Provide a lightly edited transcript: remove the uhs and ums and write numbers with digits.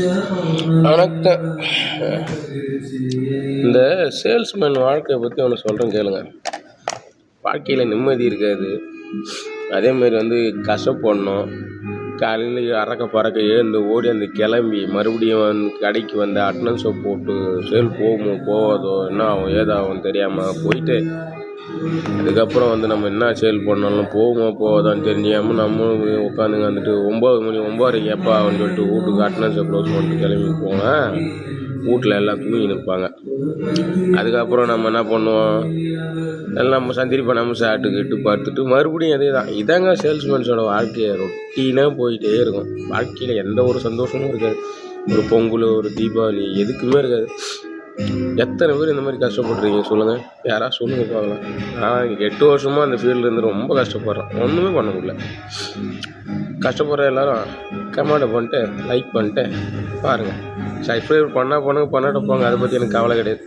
வணக்கம். இந்த சேல்ஸ்மேன் வாழ்க்கையை பற்றி ஒன்று சொல்கிறேன் கேளுங்க. வாழ்க்கையில் நிம்மதி இருக்காது. அதேமாரி கஷ்டப்படணும். காலையில் அறக்க பறக்க எழுந்து ஓடி அந்த கிளம்பி மறுபடியும் கடைக்கு வந்து அட்டனன்ஸை போட்டு சேல் போகுமோ போகாதோ என்ன ஆகும் ஏதாகும் தெரியாமல் போயிட்டு அதுக்கப்புறம் நம்ம என்ன சேல் பண்ணாலும் போகுமோ போகாதான்னு தெரிஞ்சாமல் நம்மளும் உட்காந்துங்க 9 மணி 9:30 எப்போ ஆகுன்னு சொல்லிட்டு வீட்டுக்கு அட்டனன்ஸை க்ளோஸ் பண்ணிட்டு கிளம்பி போவேன். வீட்டில் எல்லாம் தூங்கி நிற்பாங்க. அதுக்கப்புறம் நம்ம என்ன பண்ணுவோம், எல்லாம் நம்ம சந்திரிப்பை நம்ம சாப்பிட்டுக்கிட்டு பார்த்துட்டு மறுபடியும் அதே தான். இதாங்க சேல்ஸ்மேன்ஸோட வாழ்க்கையை ரொட்டீனாக போயிட்டே இருக்கும். வாழ்க்கையில் எந்த ஒரு சந்தோஷமும் இருக்காது. ஒரு பொங்கல், ஒரு தீபாவளி எதுக்குமே இருக்காது. எத்தனை பேர் இந்த மாதிரி கஷ்டப்படுறீங்க சொல்லுங்கள், யாராவது சொல்லுங்கள் பார்க்கலாம். நான் 8 வருஷமாக அந்த ஃபீல்டில் இருந்து ரொம்ப கஷ்டப்படுறேன். ஒன்றுமே பண்ண முடியல. கஷ்டப்படுற எல்லோரும் கமெண்ட் பண்ணிட்டு லைக் பண்ணிட்டு பாருங்கள். சப்ஸ்கிரைப் பண்ணால் பண்ணுங்க, பண்ணாட்ட போங்க. அதை பற்றி எனக்கு கவலை கிடையாது.